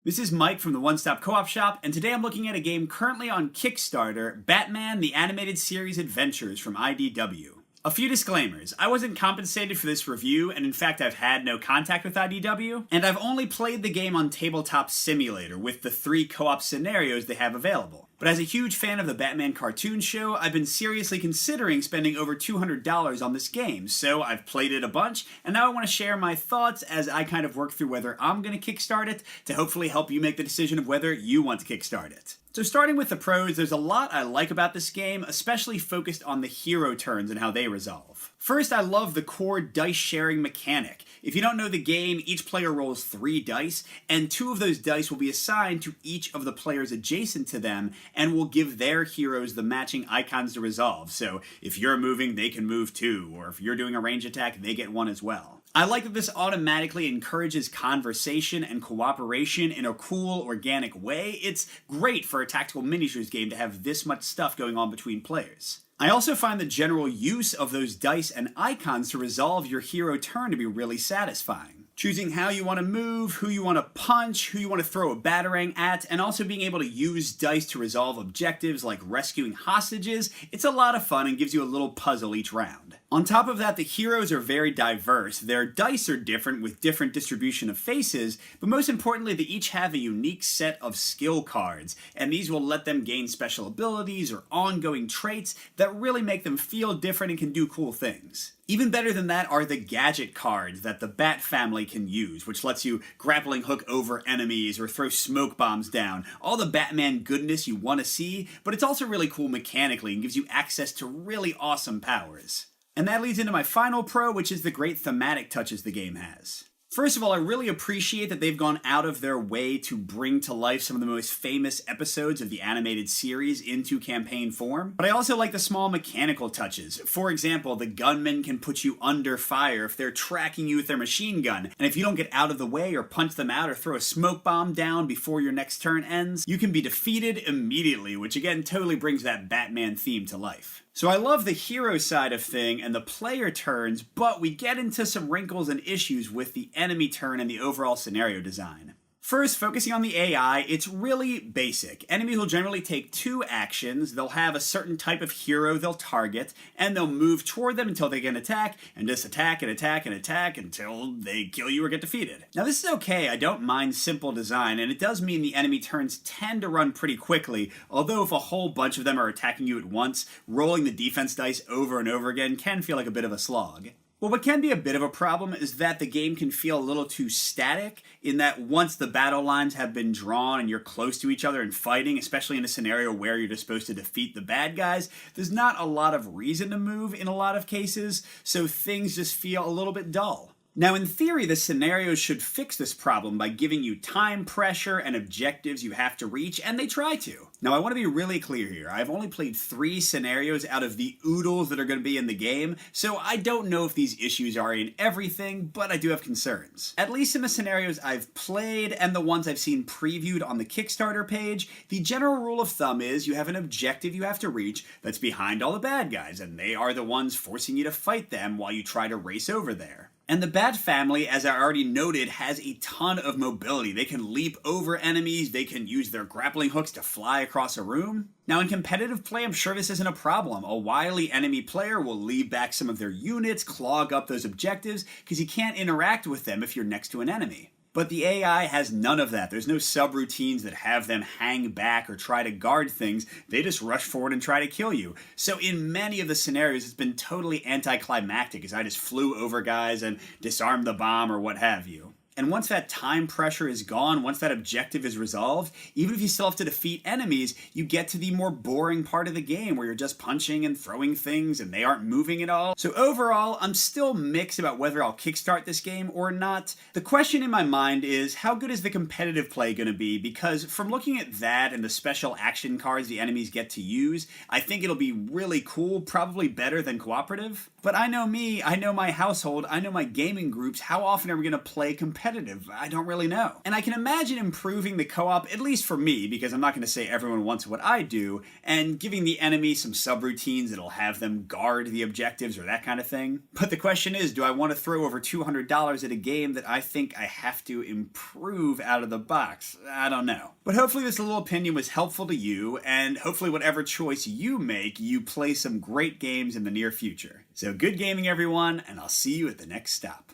This is Mike from the One Stop Co-op Shop, and today I'm looking at a game currently on Kickstarter, Batman: The Animated Series Adventures from IDW. A few disclaimers. I wasn't compensated for this review, and in fact I've had no contact with IDW, and I've only played the game on Tabletop Simulator with the 3 co-op scenarios they have available. But as a huge fan of the Batman cartoon show, I've been seriously considering spending over $200 on this game, so I've played it a bunch, and now I want to share my thoughts as I kind of work through whether I'm going to kickstart it to hopefully help you make the decision of whether you want to kickstart it. So starting with the pros, there's a lot I like about this game, especially focused on the hero turns and how they resolve. First, I love the core dice sharing mechanic. If you don't know the game, each player rolls 3 dice, and 2 of those dice will be assigned to each of the players adjacent to them, and will give their heroes the matching icons to resolve. So if you're moving, they can move too, or if you're doing a range attack, they get one as well. I like that this automatically encourages conversation and cooperation in a cool, organic way. It's great for a tactical miniatures game to have this much stuff going on between players. I also find the general use of those dice and icons to resolve your hero turn to be really satisfying. Choosing how you want to move, who you want to punch, who you want to throw a batarang at, and also being able to use dice to resolve objectives like rescuing hostages, it's a lot of fun and gives you a little puzzle each round. On top of that, the heroes are very diverse. Their dice are different with different distribution of faces, but most importantly, they each have a unique set of skill cards, and these will let them gain special abilities or ongoing traits that really make them feel different and can do cool things. Even better than that are the gadget cards that the Bat family can use, which lets you grappling hook over enemies or throw smoke bombs down. All the Batman goodness you want to see, but it's also really cool mechanically and gives you access to really awesome powers. And that leads into my final pro, which is the great thematic touches the game has. First of all, I really appreciate that they've gone out of their way to bring to life some of the most famous episodes of the animated series into campaign form. But I also like the small mechanical touches. For example, the gunmen can put you under fire if they're tracking you with their machine gun, and if you don't get out of the way or punch them out or throw a smoke bomb down before your next turn ends, you can be defeated immediately, which again totally brings that Batman theme to life. So I love the hero side of thing and the player turns, but we get into some wrinkles and issues with the enemy turn and the overall scenario design. First, focusing on the AI, it's really basic. Enemies will generally take 2 actions, they'll have a certain type of hero they'll target, and they'll move toward them until they can attack, and just attack and attack and attack until they kill you or get defeated. Now this is okay, I don't mind simple design, and it does mean the enemy turns tend to run pretty quickly, although if a whole bunch of them are attacking you at once, rolling the defense dice over and over again can feel like a bit of a slog. Well, what can be a bit of a problem is that the game can feel a little too static in that once the battle lines have been drawn and you're close to each other and fighting, especially in a scenario where you're just supposed to defeat the bad guys, there's not a lot of reason to move in a lot of cases, so things just feel a little bit dull. Now in theory, the scenarios should fix this problem by giving you time pressure and objectives you have to reach, and they try to. Now I want to be really clear here, I've only played 3 scenarios out of the oodles that are going to be in the game, so I don't know if these issues are in everything, but I do have concerns. At least in the scenarios I've played and the ones I've seen previewed on the Kickstarter page, the general rule of thumb is you have an objective you have to reach that's behind all the bad guys, and they are the ones forcing you to fight them while you try to race over there. And the Bat family, as I already noted, has a ton of mobility. They can leap over enemies, they can use their grappling hooks to fly across a room. Now in competitive play, I'm sure this isn't a problem. A wily enemy player will leave back some of their units, clog up those objectives, because you can't interact with them if you're next to an enemy. But the AI has none of that. There's no subroutines that have them hang back or try to guard things. They just rush forward and try to kill you. So in many of the scenarios, it's been totally anticlimactic as I just flew over guys and disarmed the bomb or what have you. And once that time pressure is gone, once that objective is resolved, even if you still have to defeat enemies, you get to the more boring part of the game where you're just punching and throwing things and they aren't moving at all. So overall, I'm still mixed about whether I'll kickstart this game or not. The question in my mind is, how good is the competitive play going to be? Because from looking at that and the special action cards the enemies get to use, I think it'll be really cool, probably better than cooperative. But I know me, I know my household, I know my gaming groups, how often are we going to play competitive competitive? I don't really know. And I can imagine improving the co-op, at least for me, because I'm not going to say everyone wants what I do, and giving the enemy some subroutines that'll have them guard the objectives or that kind of thing. But the question is, do I want to throw over $200 at a game that I think I have to improve out of the box? I don't know. But hopefully this little opinion was helpful to you, and hopefully whatever choice you make, you play some great games in the near future. So good gaming, everyone, and I'll see you at the next stop.